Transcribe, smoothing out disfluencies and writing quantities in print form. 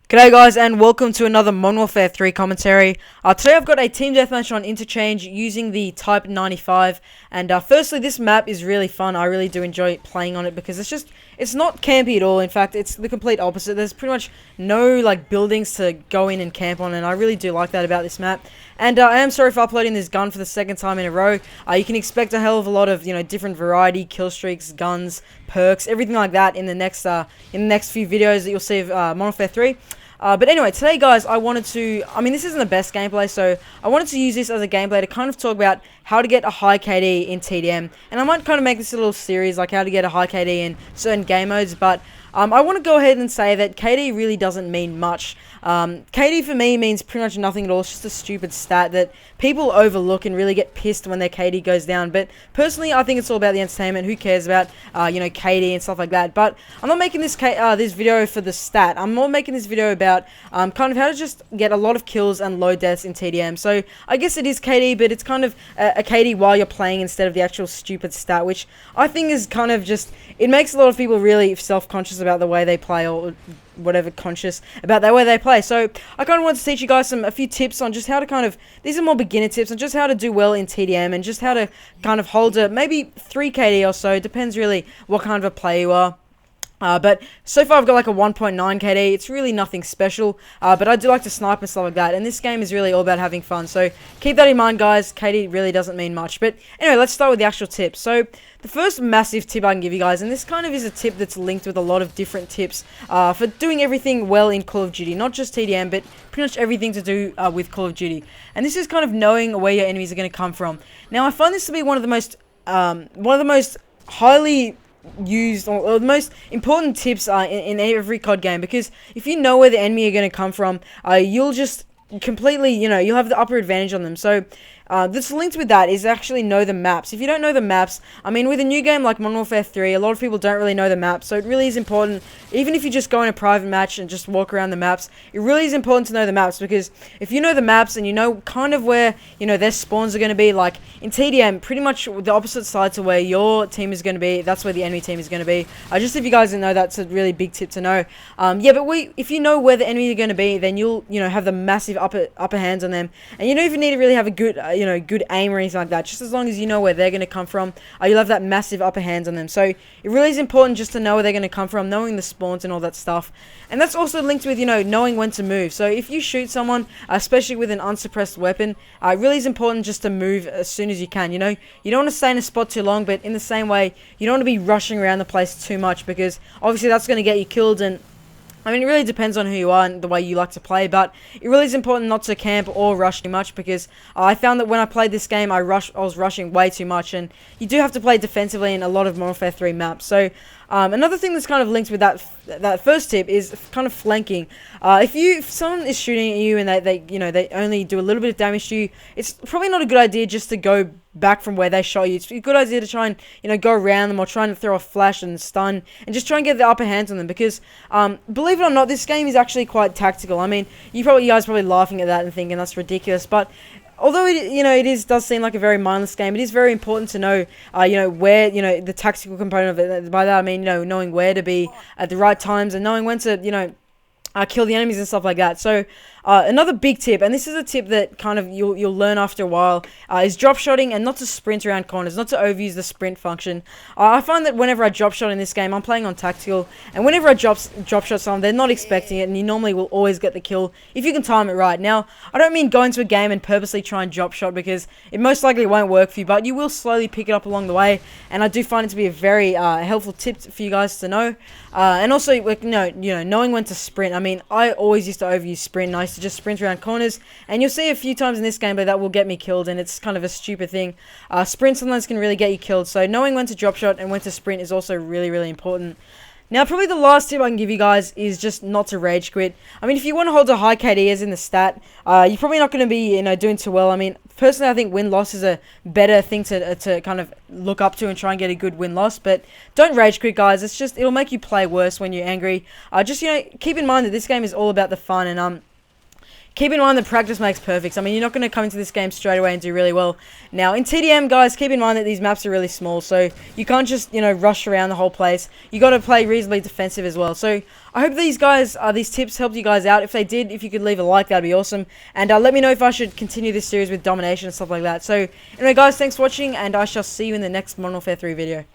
G'day guys and welcome to another Modern Warfare 3 commentary. Today I've got a team deathmatch on Interchange using the Type 95, and firstly this map is really fun. I really do enjoy playing on it because it's not campy at all. In fact, it's the complete opposite. There's pretty much no buildings to go in and camp on, and I really do like that about this map. And I am sorry for uploading this gun for the second time in a row. You can expect a hell of a lot of different variety, kill streaks, guns, perks, everything like that in the next few videos that you'll see of Modern Warfare 3. But anyway, today guys, this isn't the best gameplay, so I wanted to use this as a gameplay to kind of talk about how to get a high KD in TDM. And I might kind of make this a little series, like how to get a high KD in certain game modes, but I want to go ahead and say that KD really doesn't mean much. KD for me means pretty much nothing at all. It's just a stupid stat that people overlook and really get pissed when their KD goes down. But personally, I think it's all about the entertainment. Who cares about KD and stuff like that? But I'm not making this video for the stat. I'm more making this video about kind of how to just get a lot of kills and low deaths in TDM. So I guess it is KD, but it's kind of a KD while you're playing instead of the actual stupid stat, which I think is kind of just, it makes a lot of people really self-conscious about the way they play, or whatever, conscious about the way they play. So I kind of want to teach you guys a few tips on just how to these are more beginner tips on just how to do well in TDM and just how to kind of hold a maybe 3 KD or so. It depends really what kind of a player you are. But so far I've got like a 1.9 KD. It's really nothing special, but I do like to snipe and stuff like that, and this game is really all about having fun, so keep that in mind guys. KD really doesn't mean much. But anyway, let's start with the actual tips. So the first massive tip I can give you guys, and this kind of is a tip that's linked with a lot of different tips for doing everything well in Call of Duty, not just TDM, but pretty much everything to do with Call of Duty. And this is kind of knowing where your enemies are going to come from. Now I find this to be one of the most highly used or the most important tips in every COD game, because if you know where the enemy are going to come from, you'll just completely, you'll have the upper advantage on them. So this linked with that is actually know the maps. If you don't know the maps, with a new game like Modern Warfare 3, a lot of people don't really know the maps, so it really is important, even if you just go in a private match and just walk around the maps, it really is important to know the maps, because if you know the maps and you know kind of where, their spawns are going to be, like in TDM, pretty much the opposite side to where your team is going to be, that's where the enemy team is going to be. Just if you guys didn't know, that's a really big tip to know. Yeah, but if you know where the enemy are going to be, then you'll, have the massive upper hands on them, and you don't even need to really have a good, good aim or anything like that. Just as long as you know where they're going to come from, you'll have that massive upper hands on them. So it really is important just to know where they're going to come from, knowing the spawns and all that stuff. And that's also linked with, knowing when to move. So if you shoot someone, especially with an unsuppressed weapon, it really is important just to move as soon as you can. You don't want to stay in a spot too long, but in the same way, you don't want to be rushing around the place too much, because obviously that's going to get you killed. And it really depends on who you are and the way you like to play, but it really is important not to camp or rush too much, because I found that when I played this game, I was rushing way too much, and you do have to play defensively in a lot of Modern Warfare 3 maps. So another thing that's kind of linked with that first tip is kind of flanking. If someone is shooting at you and they only do a little bit of damage to you, it's probably not a good idea just to go back from where they shot you. It's a good idea to try and go around them, or try and throw a flash and stun and just try and get the upper hands on them, because believe it or not, this game is actually quite tactical. You guys probably laughing at that and thinking that's ridiculous, but although it does seem like a very mindless game, it is very important to know where the tactical component of it. By that I mean knowing where to be at the right times, and knowing when to kill the enemies and stuff like that. So another big tip, and this is a tip that kind of you'll learn after a while, is drop shotting, and not to sprint around corners, not to overuse the sprint function. I find that whenever I drop shot in this game, I'm playing on tactical, and whenever I drop shot someone, they're not expecting it, and you normally will always get the kill if you can time it right. Now, I don't mean go into a game and purposely try and drop shot, because it most likely won't work for you, but you will slowly pick it up along the way, and I do find it to be a very helpful tip for you guys to know. And also, knowing when to sprint. I always used to overuse sprint, and I used to just sprint around corners, and you'll see a few times in this gameplay that will get me killed, and it's kind of a stupid thing. Sprint sometimes can really get you killed, so knowing when to drop shot and when to sprint is also really, really important. Now, probably the last tip I can give you guys is just not to rage quit. If you want to hold a high KD as in the stat, you're probably not going to be, doing too well. Personally, I think win-loss is a better thing to kind of look up to and try and get a good win-loss, but don't rage quit, guys. It'll make you play worse when you're angry. Just, keep in mind that this game is all about the fun, and keep in mind that practice makes perfect. I mean, you're not going to come into this game straight away and do really well. Now, in TDM, guys, keep in mind that these maps are really small, so you can't just, you know, rush around the whole place. You got to play reasonably defensive as well. So, I hope these tips helped you guys out. If they did, if you could leave a like, that'd be awesome. And let me know if I should continue this series with domination and stuff like that. So, anyway, guys, thanks for watching, and I shall see you in the next Modern Warfare 3 video.